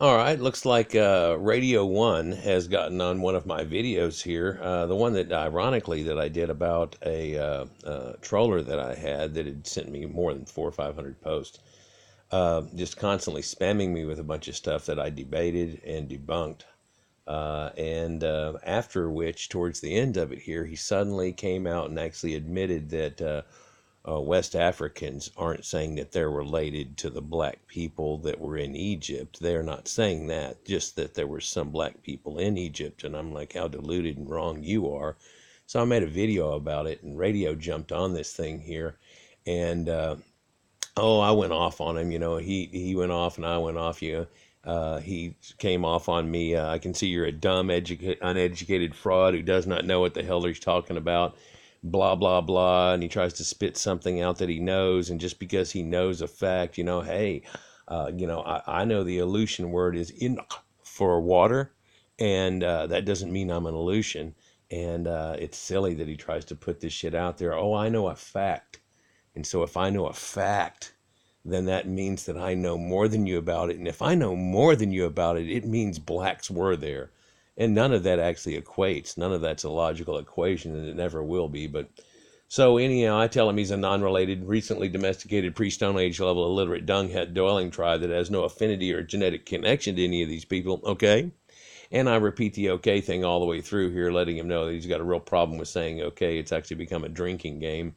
All right, looks like Radio1 has gotten on one of my videos here. The one that, ironically, that I did about a troller that I had that had sent me more than 400 or 500 posts, just constantly spamming me with a bunch of stuff that I debated and debunked. And after which, towards the end of it here, he suddenly came out and actually admitted that West Africans aren't saying that they're related to the black people that were in Egypt. They're not saying that, just that there were some black people in Egypt. And I'm like, how deluded and wrong you are. So I made a video about it, and Radio jumped on this thing here. And, I went off on him. He went off and I went off. He came off on me. I can see you're a dumb, uneducated fraud who does not know what the hell he's talking about. Blah, blah, blah. And he tries to spit something out that he knows. And just because he knows a fact, hey, I know the Aleutian word is in for water. And that doesn't mean I'm an Aleutian. And it's silly that he tries to put this shit out there. Oh, I know a fact. And so if I know a fact, then that means that I know more than you about it. And if I know more than you about it, it means blacks were there. And none of that actually equates. None of that's a logical equation, and it never will be. But so anyhow, I tell him he's a non-related, recently domesticated, pre-Stone Age level illiterate dung-head dwelling tribe that has no affinity or genetic connection to any of these people. Okay? And I repeat the okay thing all the way through here, letting him know that he's got a real problem with saying okay. It's actually become a drinking game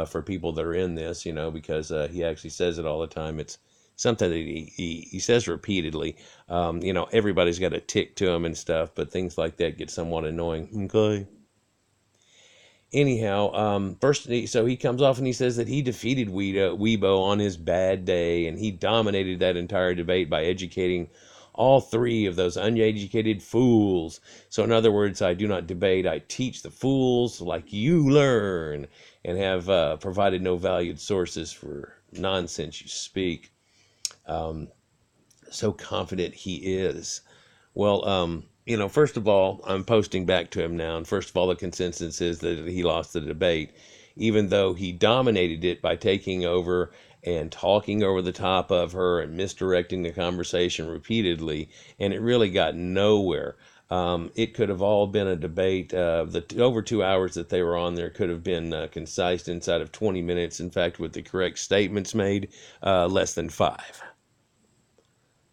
for people that are in this, because he actually says it all the time. It's something that he says repeatedly. Everybody's got a tick to him and stuff, but things like that get somewhat annoying. Okay. Anyhow, so he comes off and he says that he defeated Weibo on his bad day, and he dominated that entire debate by educating all three of those uneducated fools. So in other words, I do not debate, I teach the fools like you learn, and have provided no valued sources for nonsense you speak. So confident he is. Well, first of all, I'm posting back to him now, and first of all, the consensus is that he lost the debate, even though he dominated it by taking over and talking over the top of her and misdirecting the conversation repeatedly, and it really got nowhere. It could have all been a debate. The over 2 hours that they were on there could have been concise inside of 20 minutes. In fact, with the correct statements made, less than 5.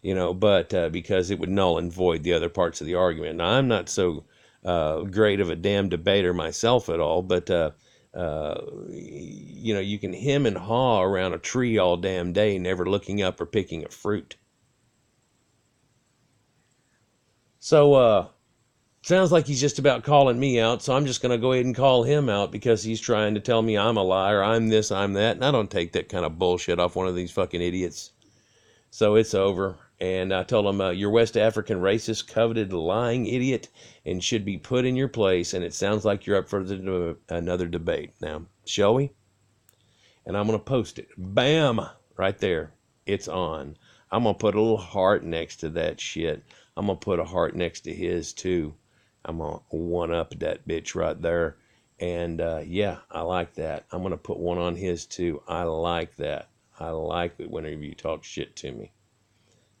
But because it would null and void the other parts of the argument. Now, I'm not so great of a damn debater myself at all, but you can hem and haw around a tree all damn day, never looking up or picking a fruit. So, sounds like he's just about calling me out, so I'm just going to go ahead and call him out because he's trying to tell me I'm a liar, I'm this, I'm that, and I don't take that kind of bullshit off one of these fucking idiots. So it's over, and I told him, you're West African racist, coveted, lying idiot, and should be put in your place, and it sounds like you're up for another debate. Now, shall we? And I'm going to post it. Bam! Right there. It's on. I'm going to put a little heart next to that shit. I'm going to put a heart next to his, too. I'm going to one-up that bitch right there. And, yeah, I like that. I'm going to put one on his, too. I like that. I like it whenever you talk shit to me.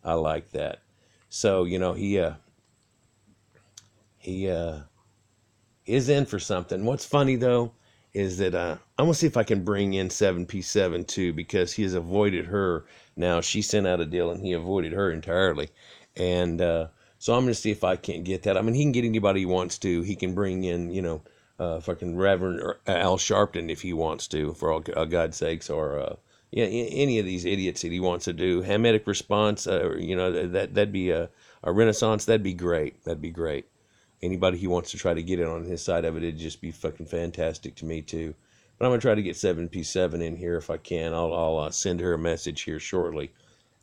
I like that. So, he is in for something. What's funny, though, is that I'm going to see if I can bring in 7P7, too, because he has avoided her. Now, she sent out a deal, and he avoided her entirely. And so I'm going to see if I can't get that. I mean, he can get anybody he wants to. He can bring in, fucking Reverend Al Sharpton if he wants to, for all God's sakes, or any of these idiots that he wants to do. Hamitic response, that'd be a renaissance. That'd be great. That'd be great. Anybody he wants to try to get in on his side of it, it'd just be fucking fantastic to me too. But I'm going to try to get 7P7 in here if I can. I'll send her a message here shortly.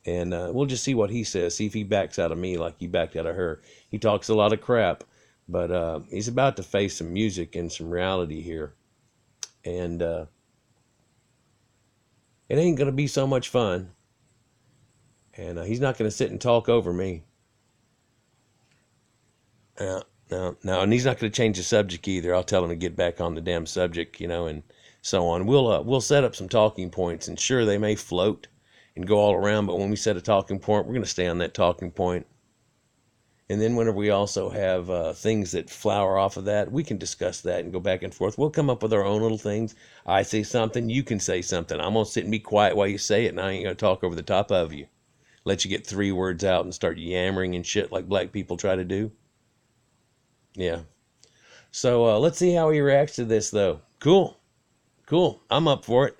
And we'll just see what he says. See if he backs out of me like he backed out of her. He talks a lot of crap, but he's about to face some music and some reality here. And it ain't going to be so much fun. And he's not going to sit and talk over me. No, and he's not going to change the subject either. I'll tell him to get back on the damn subject, and so on. We'll set up some talking points, and sure, they may float. and go all around. But when we set a talking point, we're going to stay on that talking point. And then whenever we also have things that flower off of that, we can discuss that and go back and forth. We'll come up with our own little things. I say something, you can say something. I'm going to sit and be quiet while you say it, and I ain't going to talk over the top of you. Let you get 3 words out and start yammering and shit like black people try to do. Yeah. So let's see how he reacts to this, though. Cool. Cool. I'm up for it.